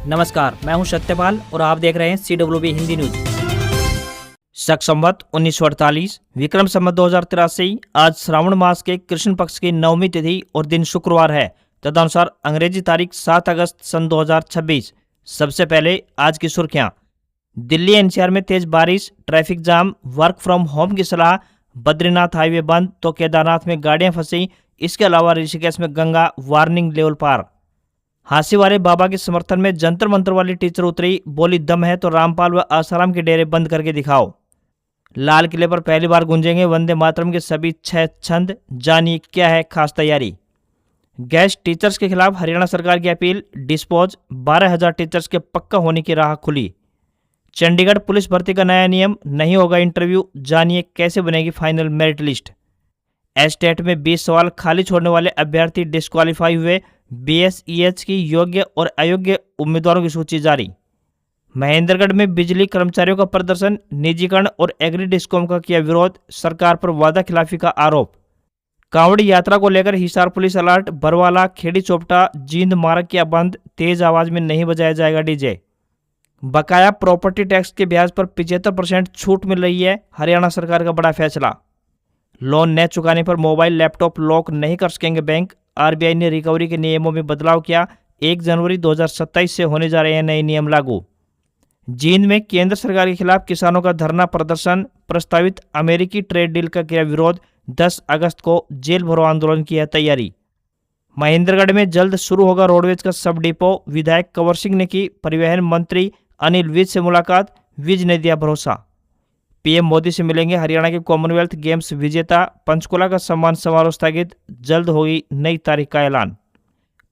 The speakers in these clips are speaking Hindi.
नमस्कार, मैं हूं सत्यपाल और आप देख रहे हैं CWB हिंदी न्यूज। शक संवत 1948 विक्रम संवत 2083 आज श्रावण मास के कृष्ण पक्ष की नवमी तिथि और दिन शुक्रवार है। तदनुसार अंग्रेजी तारीख 7 अगस्त सन 2026। सबसे पहले आज की सुर्खियां। दिल्ली NCR में तेज बारिश, traffic jam, work from home की सलाह, बद्रीनाथ हाईवे बंद तो केदारनाथ में गाड़ियां फंसी। इसके अलावा ऋषिकेश में गंगा वार्निंग लेवल पार। हांसी वाले बाबा के समर्थन में जंतर मंतर वाली टीचर उतरी, बोली दम है तो रामपाल व आसाराम के डेरे बंद करके दिखाओ। लाल किले पर पहली बार गूंजेंगे वंदे मातरम के सभी 6 छंद, जानिए क्या है खास तैयारी। गेस्ट टीचर्स के खिलाफ हरियाणा सरकार की अपील, डिस्पोज 12,000 टीचर्स के पक्का होने की राह खुली। चंडीगढ़ पुलिस भर्ती का नया नियम, नहीं होगा इंटरव्यू, जानिए कैसे बनेगी फाइनल मेरिट लिस्ट। एस्टेट में 20 सवाल खाली छोड़ने वाले अभ्यर्थी डिस्क्वालीफाई हुए। BSEH की योग्य और अयोग्य उम्मीदवारों की सूची जारी। महेंद्रगढ़ में बिजली कर्मचारियों का प्रदर्शन, निजीकरण और एग्री डिस्कॉम का किया विरोध, सरकार पर वादा खिलाफी का आरोप। कांवड़ी यात्रा को लेकर हिसार पुलिस अलर्ट, बरवाला, खेड़ी चोपटा, जींद मार्ग किया बंद, तेज आवाज में नहीं बजाया जाएगा डीजे। बकाया प्रॉपर्टी टैक्स के ब्याज पर 75% छूट मिल रही है, हरियाणा सरकार का बड़ा फैसला। लोन न चुकाने पर मोबाइल लैपटॉप लॉक नहीं कर सकेंगे बैंक, RBI ने रिकवरी के नियमों में बदलाव किया। 1 जनवरी 2027 से होने जा रहे हैं नए नियम लागू। जींद में केंद्र सरकार के खिलाफ किसानों का धरना प्रदर्शन, प्रस्तावित अमेरिकी ट्रेड डील का किया विरोध, 10 अगस्त को जेल भरो आंदोलन की है तैयारी। महेंद्रगढ़ में जल्द शुरू होगा रोडवेज का सब डिपो, विधायक कंवर सिंह ने की परिवहन मंत्री अनिल विज से मुलाकात, विज ने दिया भरोसा। PM मोदी से मिलेंगे हरियाणा के कॉमनवेल्थ गेम्स विजेता, पंचकुला का सम्मान समारोह स्थगित, जल्द होगी नई तारीख का ऐलान।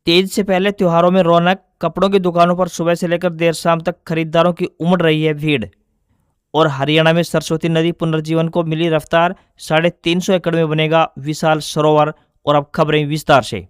तीज से पहले त्योहारों में रौनक, कपड़ों की दुकानों पर सुबह से लेकर देर शाम तक खरीदारों की उमड़ रही है भीड़। और हरियाणा में सरस्वती नदी पुनर्जीवन को मिली रफ्तार, 350 एकड़ में बनेगा विशाल सरोवर। और अब खबरें विस्तार से।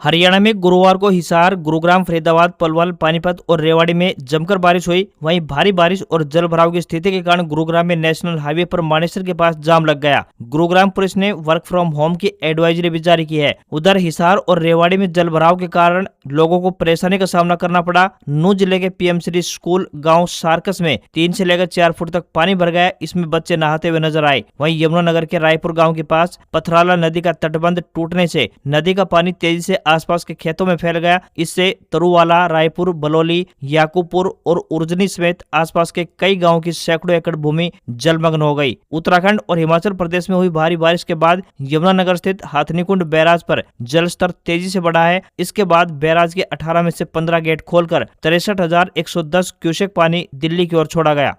हरियाणा में गुरुवार को हिसार, गुरुग्राम, फरीदाबाद, पलवल, पानीपत और रेवाड़ी में जमकर बारिश हुई। वहीं भारी बारिश और जल भराव की स्थिति के कारण गुरुग्राम में नेशनल हाईवे पर मानेसर के पास जाम लग गया। गुरुग्राम पुलिस ने वर्क फ्रॉम होम की एडवाइजरी भी जारी की है। उधर हिसार और रेवाड़ी में जल भराव के कारण लोगों को परेशानी का सामना करना पड़ा। नूंह जिले के PM स्कूल गाँव सार्कस में 3 से लेकर 4 फुट तक पानी भर गया। इसमें बच्चे नहाते हुए नजर आए। वहीं यमुनानगर के रायपुर गाँव के पास पथराला नदी का तटबंध टूटने से नदी का पानी तेजी से आसपास के खेतों में फैल गया। इससे तरुवाला, रायपुर, बलौली, याकूबपुर और उर्जनी समेत आसपास के कई गांवों की सैकड़ों एकड़ भूमि जलमग्न हो गई। उत्तराखंड और हिमाचल प्रदेश में हुई भारी बारिश के बाद यमुनानगर स्थित हाथनीकुंड बैराज पर जलस्तर तेजी से बढ़ा है। इसके बाद बैराज के 18 में से 15 गेट खोलकर 63,110 क्यूसेक पानी दिल्ली की ओर छोड़ा गया।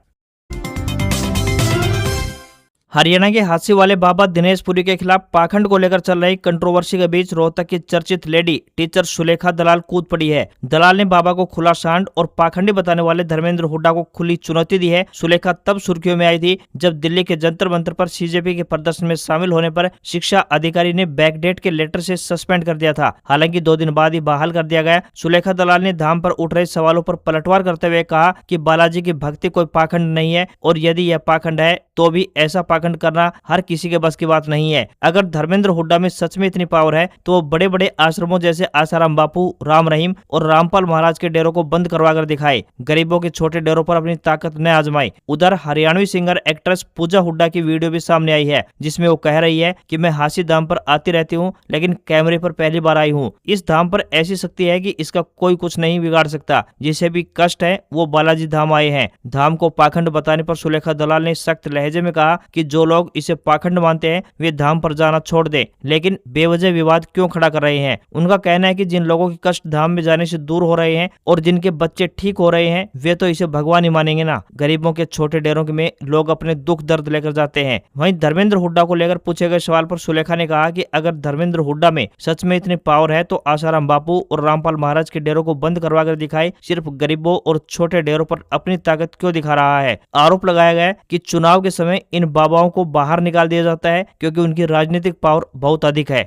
हरियाणा के हादसे वाले बाबा दिनेश पुरी के खिलाफ पाखंड को लेकर चल रही कंट्रोवर्सी के बीच रोहतक की चर्चित लेडी टीचर सुलेखा दलाल कूद पड़ी है। दलाल ने बाबा को खुला सांड और पाखंडी बताने वाले धर्मेंद्र हुड्डा को खुली चुनौती दी है। सुलेखा तब सुर्खियों में आई थी जब दिल्ली के जंतर मंतर पर CJP के प्रदर्शन में शामिल होने पर शिक्षा अधिकारी ने बैकडेट के लेटर से सस्पेंड कर दिया था। हालांकि 2 दिन बाद ही बहाल कर दिया गया। सुलेखा दलाल ने धाम पर उठ रहे सवालों पर पलटवार करते हुए कहा कि बालाजी की भक्ति कोई पाखंड नहीं है और यदि यह पाखंड है तो भी ऐसा पाखंड करना हर किसी के बस की बात नहीं है। अगर धर्मेंद्र हुड्डा में सच में इतनी पावर है तो वो बड़े बड़े आश्रमों जैसे आसाराम बापू, राम रहीम और रामपाल महाराज के डेरों को बंद करवा कर दिखाए। गरीबों के छोटे डेरों पर अपनी ताकत न आजमाए। उधर हरियाणवी सिंगर एक्ट्रेस पूजा हुड्डा की वीडियो भी सामने आई है जिसमें वो कह रही है कि मैं हांसी धाम पर आती रहती हूँ लेकिन कैमरे पर पहली बार आई हूँ। इस धाम पर ऐसी शक्ति है कि इसका कोई कुछ नहीं बिगाड़ सकता। जिसे भी कष्ट है वो बालाजी धाम आए हैं। धाम को पाखंड बताने पर सुलेखा दलाल ने सख्त लहजे में कहा कि जो लोग इसे पाखंड मानते हैं वे धाम पर जाना छोड़ दें, लेकिन बेवजह विवाद क्यों खड़ा कर रहे हैं। उनका कहना है कि जिन लोगों के कष्ट धाम में जाने से दूर हो रहे हैं और जिनके बच्चे ठीक हो रहे हैं वे तो इसे भगवान ही मानेंगे ना। गरीबों के छोटे डेरों में लोग अपने दुख दर्द लेकर जाते हैं। वहीं धर्मेंद्र हुड्डा को लेकर पूछे गए सवाल पर सुलेखा ने कहा कि अगर धर्मेंद्र हुड्डा में सच में इतनी पावर है तो आसाराम बापू और रामपाल महाराज के डेरों को बंद करवा कर दिखाए, सिर्फ गरीबों और छोटे डेरों पर अपनी ताकत क्यों दिखा रहा है। आरोप लगाया गया कि चुनाव के समय इन बाबाओं को बाहर निकाल दिया जाता है क्योंकि उनकी राजनीतिक पावर बहुत अधिक है।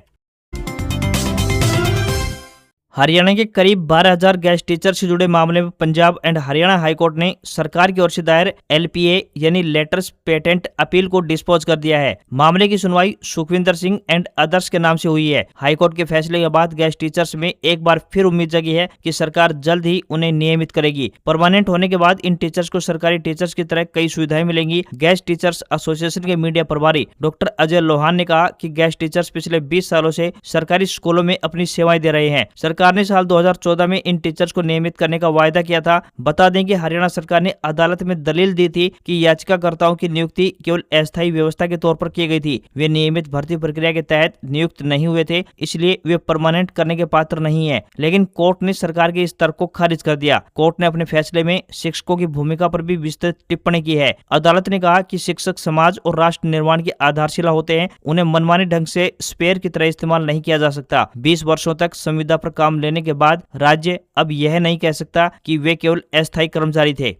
हरियाणा के करीब 12,000 गेस्ट टीचर से जुड़े मामले में पंजाब एंड हरियाणा हाईकोर्ट ने सरकार की ओर से दायर LPA यानी लेटर्स पेटेंट अपील को डिस्पोज कर दिया है। मामले की सुनवाई सुखविंदर सिंह एंड अदर्स के नाम से हुई है। हाईकोर्ट के फैसले के बाद गेस्ट टीचर्स में एक बार फिर उम्मीद जगी है कि सरकार जल्द ही उन्हें नियमित करेगी। परमानेंट होने के बाद इन टीचर्स को सरकारी टीचर्स की तरह कई सुविधाएं मिलेंगी। गेस्ट टीचर्स एसोसिएशन के मीडिया प्रभारी डॉक्टर अजय लोहान ने कहा कि गेस्ट टीचर्स पिछले 20 सालों से सरकारी स्कूलों में अपनी सेवाएं दे रहे हैं। सरकार ने साल 2014 में इन टीचर्स को नियमित करने का वायदा किया था। बता दें कि हरियाणा सरकार ने अदालत में दलील दी थी कि याचिकाकर्ताओं की नियुक्ति केवल अस्थायी व्यवस्था के तौर पर की गई थी। वे नियमित भर्ती प्रक्रिया के तहत नियुक्त नहीं हुए थे, इसलिए वे परमानेंट करने के पात्र नहीं है। लेकिन कोर्ट ने सरकार के इस तर्क को खारिज कर दिया। कोर्ट ने अपने फैसले में शिक्षकों की भूमिका पर भी विस्तृत टिप्पणी की है। अदालत ने कहा कि शिक्षक समाज और राष्ट्र निर्माण की आधारशिला होते हैं, उन्हें मनमाने ढंग से स्पेयर की तरह इस्तेमाल नहीं किया जा सकता। 20 वर्षों तक संविदा पर काम लेने के बाद राज्य अब यह नहीं कह सकता कि वे केवल अस्थायी कर्मचारी थे।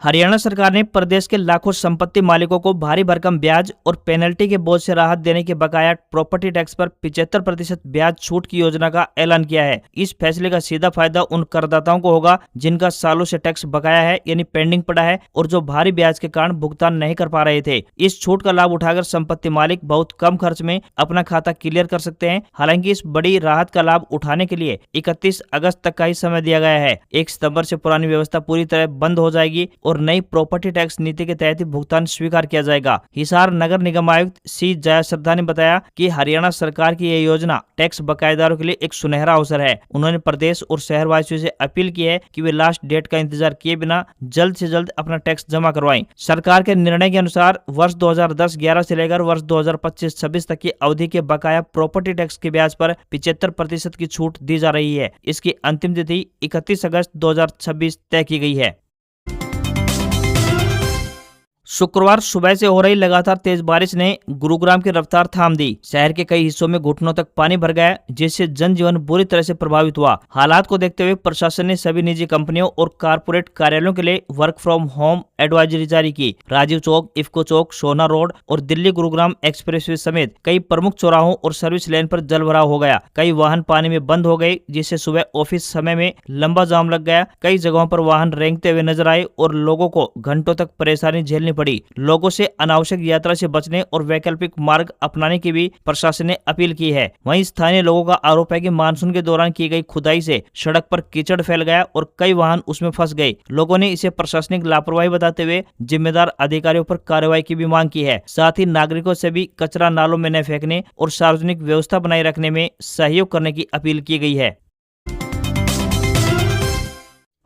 हरियाणा सरकार ने प्रदेश के लाखों संपत्ति मालिकों को भारी भरकम ब्याज और पेनल्टी के बोझ से राहत देने के बकाया प्रॉपर्टी टैक्स पर 75% ब्याज छूट की योजना का ऐलान किया है। इस फैसले का सीधा फायदा उन करदाताओं को होगा जिनका सालों से टैक्स बकाया है यानी पेंडिंग पड़ा है और जो भारी ब्याज के कारण भुगतान नहीं कर पा रहे थे। इस छूट का लाभ उठाकर संपत्ति मालिक बहुत कम खर्च में अपना खाता क्लियर कर सकते हैं। हालांकि इस बड़ी राहत का लाभ उठाने के लिए 31 अगस्त तक का ही समय दिया गया है। 1 सितंबर से पुरानी व्यवस्था पूरी तरह बंद हो जाएगी और नई प्रॉपर्टी टैक्स नीति के तहत ही भुगतान स्वीकार किया जाएगा। हिसार नगर निगम आयुक्त सी जयाश्रद्धा ने बताया कि हरियाणा सरकार की यह योजना टैक्स बकायेदारों के लिए एक सुनहरा अवसर है। उन्होंने प्रदेश और शहरवासियों से अपील की है कि वे लास्ट डेट का इंतजार किए बिना जल्द से जल्द अपना टैक्स जमा करवाएं। सरकार के निर्णय के अनुसार वर्ष 2010-11 से लेकर वर्ष 2025-26 तक की अवधि के बकाया प्रॉपर्टी टैक्स के ब्याज पर 75% की छूट दी जा रही है। इसकी अंतिम तिथि 31 अगस्त 2026 तय की गई है। शुक्रवार सुबह से हो रही लगातार तेज बारिश ने गुरुग्राम की रफ्तार थाम दी। शहर के कई हिस्सों में घुटनों तक पानी भर गया, जिससे जनजीवन बुरी तरह से प्रभावित हुआ। हालात को देखते हुए प्रशासन ने सभी निजी कंपनियों और कारपोरेट कार्यालयों के लिए वर्क फ्रॉम होम एडवाइजरी जारी की। राजीव चौक, इफ्को चौक, सोना रोड और दिल्ली गुरुग्राम एक्सप्रेसवे समेत कई प्रमुख चौराहों और सर्विस लेन पर जलभराव हो गया। कई वाहन पानी में बंद हो गए, जिससे सुबह ऑफिस समय में लंबा जाम लग गया। कई जगहों पर वाहन रेंगते हुए नजर आए और लोगों को घंटों तक परेशानी झेलनी पड़ी। लोगों से अनावश्यक यात्रा से बचने और वैकल्पिक मार्ग अपनाने की भी प्रशासन ने अपील की है। वहीं स्थानीय लोगों का आरोप है कि मानसून के दौरान की गई खुदाई से सड़क पर कीचड़ फैल गया और कई वाहन उसमें फंस गए। लोगों ने इसे प्रशासनिक लापरवाही बताते हुए जिम्मेदार अधिकारियों पर कार्रवाई की भी मांग की है। साथ ही नागरिकों से भी कचरा नालों में न फेंकने और सार्वजनिक व्यवस्था बनाए रखने में सहयोग करने की अपील की गई है।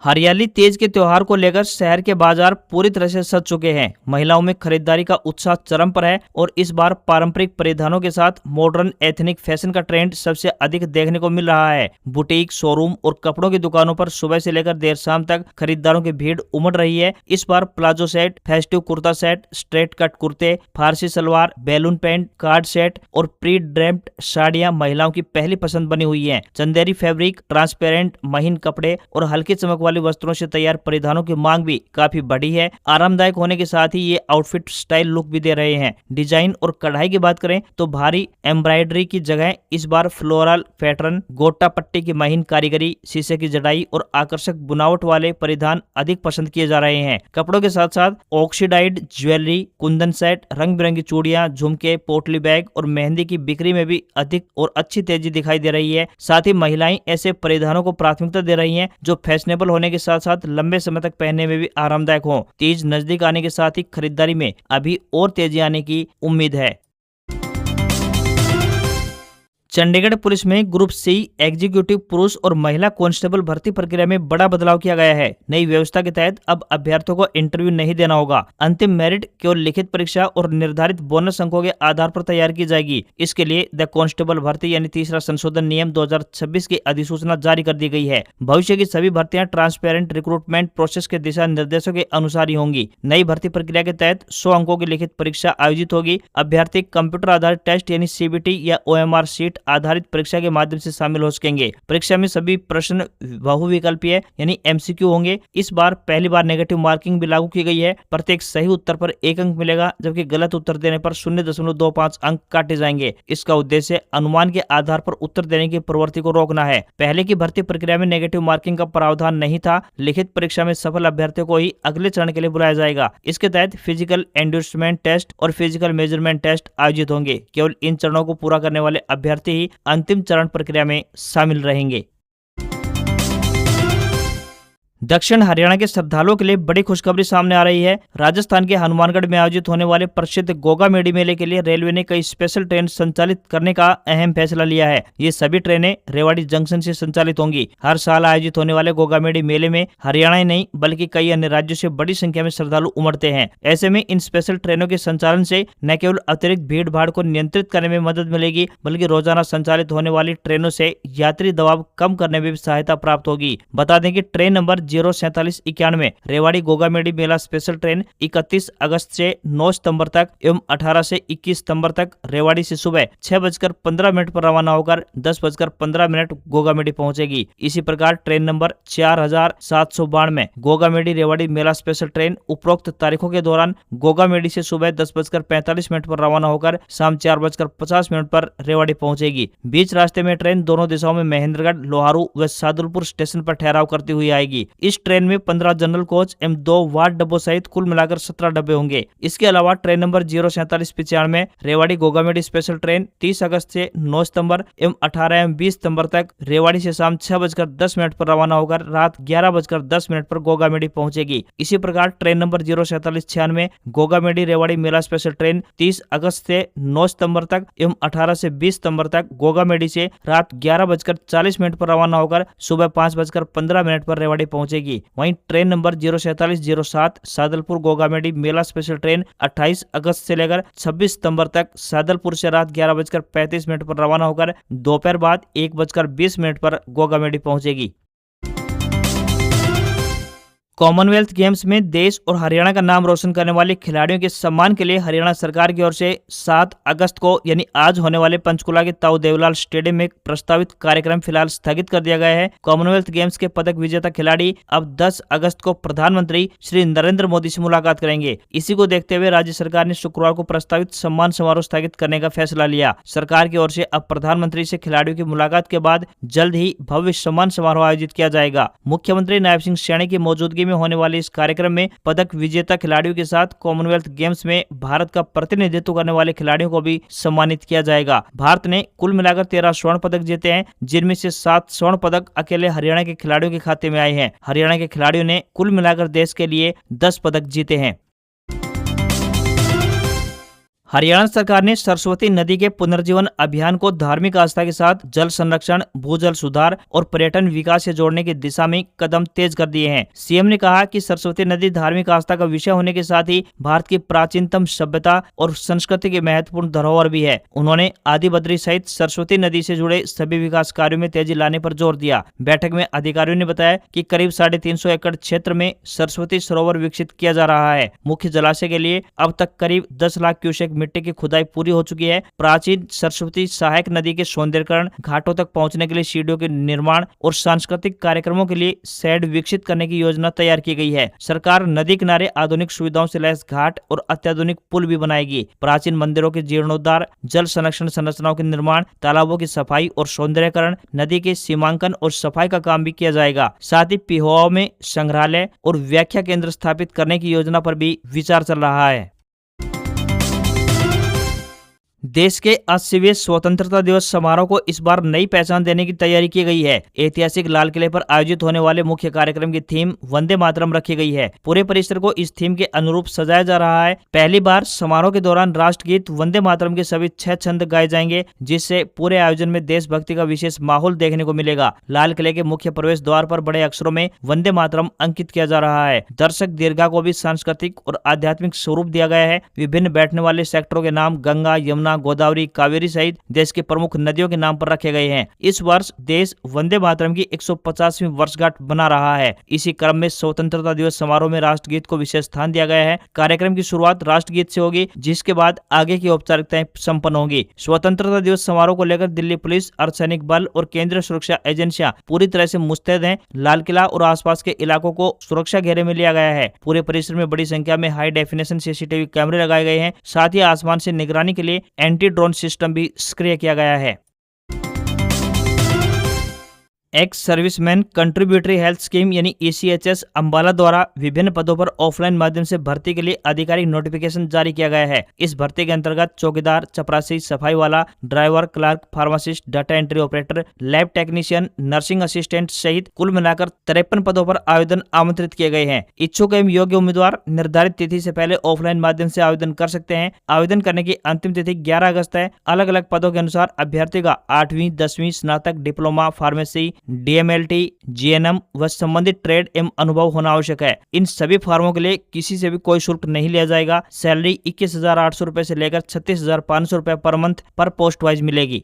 हरियाली तीज के त्योहार को लेकर शहर के बाजार पूरी तरह से सज चुके हैं। महिलाओं में खरीदारी का उत्साह चरम पर है और इस बार पारंपरिक परिधानों के साथ मॉडर्न एथनिक फैशन का ट्रेंड सबसे अधिक देखने को मिल रहा है। बुटीक, शोरूम और कपड़ों की दुकानों पर सुबह से लेकर देर शाम तक खरीदारों की भीड़ उमड़ रही है। इस बार palazzo set, festive kurta set, straight cut कुर्ते, फारसी salwar, balloon pant, co-ord set और प्री ड्रेप्ड साड़ियां महिलाओं की पहली पसंद बनी हुई है। चंदेरी फैब्रिक, ट्रांसपेरेंट महीन कपड़े और हल्की चमक वाले वस्त्रों से तैयार परिधानों की मांग भी काफी बढ़ी है। आरामदायक होने के साथ ही ये आउटफिट स्टाइल लुक भी दे रहे हैं। डिजाइन और कढ़ाई की बात करें तो भारी एम्ब्रॉयडरी की जगह इस बार फ्लोरल पैटर्न, गोटा पट्टी की महीन कारीगरी, शीशे की जड़ाई और आकर्षक बुनावट वाले परिधान अधिक पसंद किए जा रहे हैं। कपड़ों के साथ साथ ऑक्सीडाइज्ड ज्वेलरी, कुंदन सेट, रंग बिरंगी चूड़ियां, झुमके, पोटली बैग और मेहंदी की बिक्री में भी अधिक और अच्छी तेजी दिखाई दे रही है। साथ ही महिलाएं ऐसे परिधानों को प्राथमिकता दे रही हैं जो फैशनेबल होने के साथ साथ लंबे समय तक पहनने में भी आरामदायक हो। तीज नजदीक आने के साथ ही खरीदारी में अभी और तेजी आने की उम्मीद है। चंडीगढ़ पुलिस में ग्रुप सी एग्जीक्यूटिव पुरुष और महिला कांस्टेबल भर्ती प्रक्रिया में बड़ा बदलाव किया गया है। नई व्यवस्था के तहत अब अभ्यर्थियों को इंटरव्यू नहीं देना होगा। अंतिम मेरिट केवल लिखित परीक्षा और निर्धारित बोनस अंकों के आधार पर तैयार की जाएगी। इसके लिए द कांस्टेबल भर्ती यानी तीसरा संशोधन नियम 2026 की अधिसूचना जारी कर दी गई है। भविष्य की सभी भर्तियां ट्रांसपेरेंट रिक्रूटमेंट प्रोसेस के दिशा निर्देशों के अनुसार ही होंगी। नई भर्ती प्रक्रिया के तहत 100 अंकों की लिखित परीक्षा आयोजित होगी। अभ्यर्थी कंप्यूटर आधारित टेस्ट यानी CBT या OMR सीट आधारित परीक्षा के माध्यम से शामिल हो सकेंगे। परीक्षा में सभी प्रश्न बहुविकल्पीय यानी MCQ होंगे। इस बार पहली बार नेगेटिव मार्किंग भी लागू की गई है। प्रत्येक सही उत्तर पर 1 अंक मिलेगा, जबकि गलत उत्तर देने पर 0.25 अंक काटे जाएंगे। इसका उद्देश्य अनुमान के आधार पर उत्तर देने की प्रवृत्ति को रोकना है। पहले की भर्ती प्रक्रिया में नेगेटिव मार्किंग का प्रावधान नहीं था। लिखित परीक्षा में सफल अभ्यर्थियों को ही अगले चरण के लिए बुलाया जाएगा। इसके तहत फिजिकल एंड्यूसमेंट टेस्ट और फिजिकल मेजरमेंट टेस्ट आयोजित होंगे। केवल इन चरणों को पूरा करने वाले अभ्यर्थी ही अंतिम चरण प्रक्रिया में शामिल रहेंगे। दक्षिण हरियाणा के श्रद्धालुओं के लिए बड़ी खुशखबरी सामने आ रही है। राजस्थान के हनुमानगढ़ में आयोजित होने वाले प्रसिद्ध गोगा मेडी मेले के लिए रेलवे ने कई स्पेशल ट्रेन संचालित करने का अहम फैसला लिया है। ये सभी ट्रेनें रेवाड़ी जंक्शन से संचालित होंगी। हर साल आयोजित होने वाले गोगा मेडी मेले में हरियाणा ही नहीं बल्कि कई अन्य राज्यों से बड़ी संख्या में श्रद्धालु उमड़ते हैं। ऐसे में इन स्पेशल ट्रेनों के संचालन से न केवल अतिरिक्त भीड़ भाड़ को नियंत्रित करने में मदद मिलेगी, बल्कि रोजाना संचालित होने वाली ट्रेनों से यात्री दबाव कम करने में भी सहायता प्राप्त होगी। बता दें कि ट्रेन नंबर 04791 रेवाड़ी गोगा मेडी मेला स्पेशल ट्रेन 31 अगस्त से 9 सितंबर तक एवं 18 से 21 सितंबर तक रेवाड़ी से सुबह 6:15 पर रवाना होकर 10:15 गोगा मेडी पहुंचेगी। इसी प्रकार ट्रेन नंबर 4792 गोगा मेडी रेवाड़ी मेला स्पेशल ट्रेन उपरोक्त तारीखों के दौरान गोगा मेडी से सुबह 10:45 पर रवाना होकर शाम 4:50 पर रेवाड़ी पहुंचेगी। बीच रास्ते में ट्रेन दोनों दिशाओं में महेंद्रगढ़, लोहारू व सादुलपुर स्टेशन पर ठहराव करती हुई आएगी। इस ट्रेन में 15 जनरल कोच एवं 2 वार्ड डब्बों सहित कुल मिलाकर 17 डब्बे होंगे। इसके अलावा ट्रेन नंबर 04795 रेवाड़ी गोगा मेडी स्पेशल ट्रेन 30 अगस्त से 9 सितंबर एवं 18 एवं 20 सितंबर तक रेवाड़ी से शाम 6:10 पर रवाना होकर रात 11:10 पर गोगा मेडी पहुंचेगी। इसी प्रकार ट्रेन नंबर 04796 गोगा मेडी रेवाड़ी मेला स्पेशल ट्रेन 30 अगस्त से 9 सितंबर तक एवं 18 से 20 सितंबर तक गोगा मेडी से रात 11:40 पर रवाना होकर सुबह 5:15 पर रेवाड़ी पहुंचेगी। वहीं ट्रेन नंबर 04707 सादलपुर गोगा मेडी मेला स्पेशल ट्रेन 28 अगस्त से लेकर 26 सितंबर तक सादलपुर से रात 11:35 पर रवाना होकर दोपहर बाद 1:20 पर गोगा मेडी पहुंचेगी। कॉमनवेल्थ गेम्स में देश और हरियाणा का नाम रोशन करने वाले खिलाड़ियों के सम्मान के लिए हरियाणा सरकार की ओर से 7 अगस्त को यानी आज होने वाले पंचकुला के ताऊ देवलाल स्टेडियम में प्रस्तावित कार्यक्रम फिलहाल स्थगित कर दिया गया है। कॉमनवेल्थ गेम्स के पदक विजेता खिलाड़ी अब 10 अगस्त को प्रधानमंत्री श्री नरेंद्र मोदी से मुलाकात करेंगे। इसी को देखते हुए राज्य सरकार ने शुक्रवार को प्रस्तावित सम्मान समारोह स्थगित करने का फैसला लिया। सरकार की ओर से अब प्रधानमंत्री से खिलाड़ियों की मुलाकात के बाद जल्द ही भव्य सम्मान समारोह आयोजित किया जाएगा। मुख्यमंत्री नायब सिंह सैनी की मौजूदगी में होने वाले इस कार्यक्रम में पदक विजेता खिलाड़ियों के साथ कॉमनवेल्थ गेम्स में भारत का प्रतिनिधित्व करने वाले खिलाड़ियों को भी सम्मानित किया जाएगा। भारत ने कुल मिलाकर 13 स्वर्ण पदक जीते हैं, जिनमें से 7 स्वर्ण पदक अकेले हरियाणा के खिलाड़ियों के खाते में आए हैं। हरियाणा के खिलाड़ियों ने कुल मिलाकर देश के लिए 10 पदक जीते हैं। हरियाणा सरकार ने सरस्वती नदी के पुनर्जीवन अभियान को धार्मिक आस्था के साथ जल संरक्षण, भूजल सुधार और पर्यटन विकास से जोड़ने की दिशा में कदम तेज कर दिए हैं। सीएम ने कहा कि सरस्वती नदी धार्मिक आस्था का विषय होने के साथ ही भारत की प्राचीनतम सभ्यता और संस्कृति की महत्वपूर्ण धरोहर भी है। उन्होंने आदि बद्री सहित सरस्वती नदी से जुड़े सभी विकास कार्यों में तेजी लाने पर जोर दिया। बैठक में अधिकारियों ने बताया कि करीब 350 एकड़ क्षेत्र में सरस्वती सरोवर विकसित किया जा रहा है। मुख्य जलाशय के लिए अब तक करीब 10 लाख क्यूसेक मिट्टी की खुदाई पूरी हो चुकी है। प्राचीन सरस्वती सहायक नदी के सौंदर्यीकरण, घाटों तक पहुंचने के लिए सीढ़ियों के निर्माण और सांस्कृतिक कार्यक्रमों के लिए शेड विकसित करने की योजना तैयार की गई है। सरकार नदी किनारे आधुनिक सुविधाओं से लैस घाट और अत्याधुनिक पुल भी बनाएगी। प्राचीन मंदिरों के जीर्णोद्धार, जल संरक्षण संरचनाओं के निर्माण, तालाबों की सफाई और सौंदर्यीकरण, नदी के सीमांकन और सफाई का काम भी किया जाएगा। साथ ही पिहोवा में संग्रहालय और व्याख्या केंद्र स्थापित करने की योजना पर भी विचार चल रहा है। देश के 80वें स्वतंत्रता दिवस समारोह को इस बार नई पहचान देने की तैयारी की गई है। ऐतिहासिक लाल किले पर आयोजित होने वाले मुख्य कार्यक्रम की थीम वंदे मातरम रखी गई है। पूरे परिसर को इस थीम के अनुरूप सजाया जा रहा है। पहली बार समारोह के दौरान राष्ट्रगीत वंदे मातरम के सभी 6 छंद गाए जाएंगे, जिससे पूरे आयोजन में देशभक्ति का विशेष माहौल देखने को मिलेगा। लाल किले के मुख्य प्रवेश द्वार पर बड़े अक्षरों में वंदे मातरम अंकित किया जा रहा है। दर्शक दीर्घा को भी सांस्कृतिक और आध्यात्मिक स्वरूप दिया गया है। विभिन्न बैठने वाले सेक्टरों के नाम गंगा, यमुना, यमुना, गोदावरी, कावेरी सहित देश के प्रमुख नदियों के नाम पर रखे गए हैं। इस वर्ष देश वंदे मातरम की 150वीं वर्षगांठ बना रहा है। इसी क्रम में स्वतंत्रता दिवस समारोह में राष्ट्रगीत को विशेष स्थान दिया गया है। कार्यक्रम की शुरुआत राष्ट्रगीत से होगी, जिसके बाद आगे की औपचारिकताएं संपन्न होंगी। स्वतंत्रता दिवस समारोह को लेकर दिल्ली पुलिस, अर्धसैनिक बल और केंद्रीय सुरक्षा एजेंसियां पूरी तरह से मुस्तैद हैं। लाल किला और आसपास के इलाकों को सुरक्षा घेरे में लिया गया है। पूरे परिसर में बड़ी संख्या में हाई डेफिनेशन सीसीटीवी कैमरे लगाए गए हैं। साथ ही आसमान से निगरानी के लिए एंटी ड्रोन सिस्टम भी सक्रिय किया गया है। Ex serviceman contributory health scheme यानी ECHS अंबाला द्वारा विभिन्न पदों पर ऑफलाइन माध्यम से भर्ती के लिए आधिकारिक नोटिफिकेशन जारी किया गया है। इस भर्ती के अंतर्गत चौकीदार, चपरासी, सफाई वाला, driver, clerk, pharmacist, data entry operator, lab technician, nursing assistant सहित कुल मिलाकर 53 पदों पर आवेदन आमंत्रित किए गए हैं। इच्छुक एवं योग्य उम्मीदवार निर्धारित तिथि से पहले ऑफलाइन माध्यम से आवेदन कर सकते हैं। आवेदन करने की अंतिम तिथि 11 अगस्त है। अलग अलग पदों के अनुसार अभ्यर्थी का 8वीं, 10वीं, स्नातक, डिप्लोमा, फार्मेसी, DMLT, GNM व संबंधित ट्रेड एवं अनुभव होना आवश्यक है। इन सभी फॉर्मों के लिए किसी से भी कोई शुल्क नहीं लिया जाएगा। सैलरी 21,800 रुपए से लेकर 36,500 रुपए पर मंथ पर पोस्ट वाइज मिलेगी।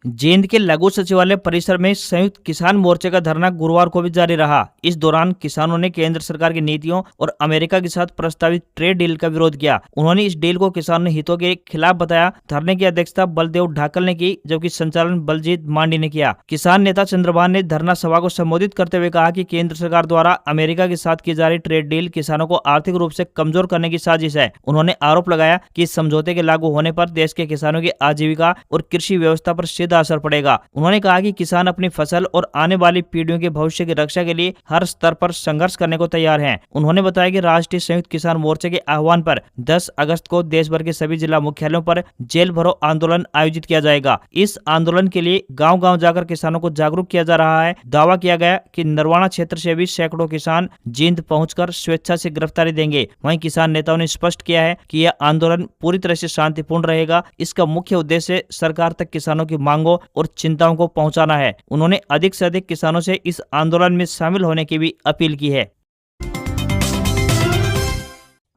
जींद के लघु सचिवालय परिसर में संयुक्त किसान मोर्चे का धरना गुरुवार को भी जारी रहा। इस दौरान किसानों ने केंद्र सरकार की नीतियों और अमेरिका के साथ प्रस्तावित ट्रेड डील का विरोध किया। उन्होंने इस डील को किसानों हितों के खिलाफ बताया। धरने की अध्यक्षता बलदेव ढाकल ने की, जबकि संचालन बलजीत मांडी ने किया। किसान नेता चंद्रभान ने धरना सभा को संबोधित करते हुए कहा कि केंद्र सरकार द्वारा अमेरिका के साथ की जा रही ट्रेड डील किसानों को आर्थिक रूप से कमजोर करने की साजिश है। उन्होंने आरोप लगाया कि इस समझौते के लागू होने पर देश के किसानों की आजीविका और कृषि व्यवस्था पर सीधा असर पड़ेगा। उन्होंने कहा कि किसान अपनी फसल और आने वाली पीढ़ियों के भविष्य की रक्षा के लिए हर स्तर पर संघर्ष करने को तैयार हैं। उन्होंने बताया कि राष्ट्रीय संयुक्त किसान मोर्चे के आह्वान पर 10 अगस्त को देश भर के सभी जिला मुख्यालयों पर जेल भरो आंदोलन आयोजित किया जाएगा। इस आंदोलन के लिए गांव-गांव जाकर किसानों को जागरूक किया जा रहा है। दावा किया गया कि नरवाना क्षेत्र से भी सैकड़ों किसान जींद पहुंचकर स्वेच्छा से गिरफ्तारी देंगे। वहीं किसान नेताओं ने स्पष्ट किया है कि यह आंदोलन पूरी तरह से शांतिपूर्ण रहेगा। इसका मुख्य उद्देश्य सरकार तक किसानों की मांगों और चिंताओं को पहुंचाना है। उन्होंने अधिक से अधिक किसानों से इस आंदोलन में शामिल होने की भी अपील की है।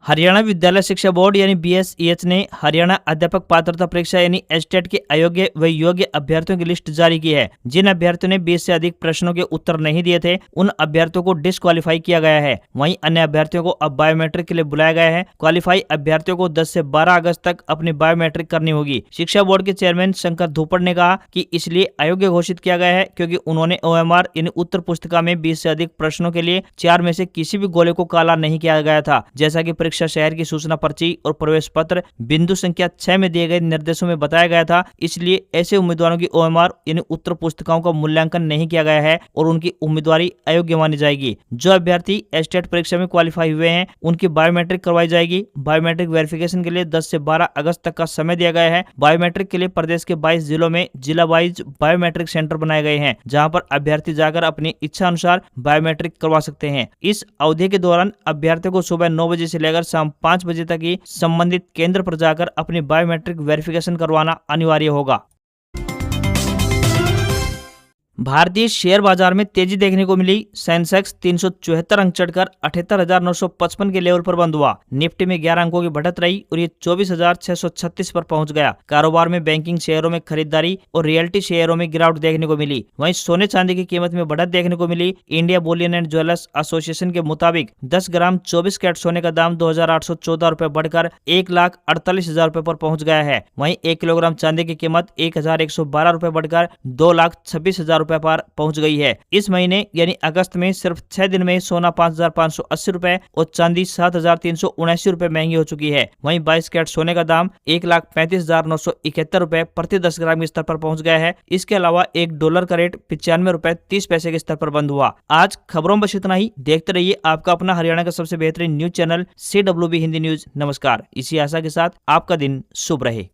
हरियाणा विद्यालय शिक्षा बोर्ड यानी BSEH ने हरियाणा अध्यापक पात्रता परीक्षा यानी HTET के अयोग्य व योग्य अभ्यर्थियों की लिस्ट जारी की है। जिन अभ्यर्थियों ने 20 से अधिक प्रश्नों के उत्तर नहीं दिए थे, उन अभ्यर्थियों को डिस्क्वालीफाई किया गया है। वहीं अन्य अभ्यर्थियों को अब बायोमेट्रिक के लिए बुलाया गया है। क्वालिफाई अभ्यर्थियों को 10 से 12 अगस्त तक अपनी बायोमेट्रिक करनी होगी। शिक्षा बोर्ड के चेयरमैन शंकर धूपड़ ने कहा कि इसलिए अयोग्य घोषित किया गया है क्योंकि उन्होंने OMR यानी उत्तर पुस्तिका में 20 से अधिक प्रश्नों के लिए 4 में से किसी भी गोले को काला नहीं किया गया था। जैसा कि परीक्षा शहर की सूचना पर्ची और प्रवेश पत्र बिंदु संख्या 6 में दिए गए निर्देशों में बताया गया था। इसलिए ऐसे उम्मीदवारों की OMR यानी उत्तर पुस्तिकाओं का मूल्यांकन नहीं किया गया है और उनकी उम्मीदवारी अयोग्य मानी जाएगी। जो अभ्यर्थी HTET परीक्षा में क्वालिफाई हुए हैं, उनकी बायोमेट्रिक करवाई जाएगी। बायोमेट्रिक वेरिफिकेशन के लिए 10 से 12 अगस्त तक का समय दिया गया है। बायोमेट्रिक के लिए प्रदेश के 22 जिलों में जिला वाइज बायोमेट्रिक सेंटर बनाए गए हैं, जहाँ पर अभ्यर्थी जाकर अपनी इच्छा अनुसार बायोमेट्रिक करवा सकते हैं। इस अवधि के दौरान अभ्यर्थियों को सुबह 9 बजे से लेकर शाम 5 बजे तक ही संबंधित केंद्र पर जाकर अपनी बायोमेट्रिक वेरिफिकेशन करवाना अनिवार्य होगा। भारतीय शेयर बाजार में तेजी देखने को मिली। सेंसेक्स 374 अंक चढ़कर 78,955 के लेवल पर बंद हुआ। निफ्टी में 11 अंकों की बढ़त रही और ये 24,636 पर पहुंच गया। कारोबार में बैंकिंग शेयरों में खरीदारी और रियल्टी शेयरों में गिरावट देखने को मिली। वहीं सोने चांदी की कीमत में बढ़त देखने को मिली। India bullion and jewellers association के मुताबिक 10 ग्राम 24 कैरेट सोने का दाम 2,814 रुपए बढ़कर 1,48,000 रुपए पर पहुंच गया है। वहीं 1 किलोग्राम चांदी की कीमत 1,112 रुपए बढ़कर 2,26,000 पर पहुंच गई है। इस महीने यानी अगस्त में सिर्फ 6 दिन में सोना 5,580 रुपए और चांदी 7,379 रुपए महंगी हो चुकी है। वहीं 22 कैरेट सोने का दाम 1,35,971 रुपए प्रति 10 ग्राम के स्तर पर पहुंच गया है। इसके अलावा $1 का रेट 95 रुपए 30 पैसे के स्तर पर बंद हुआ। आज खबरों में बस इतना ही। देखते रहिए आपका अपना हरियाणा का सबसे बेहतरीन news channel CWB Hindi news. नमस्कार। इसी आशा के साथ आपका दिन शुभ रहे।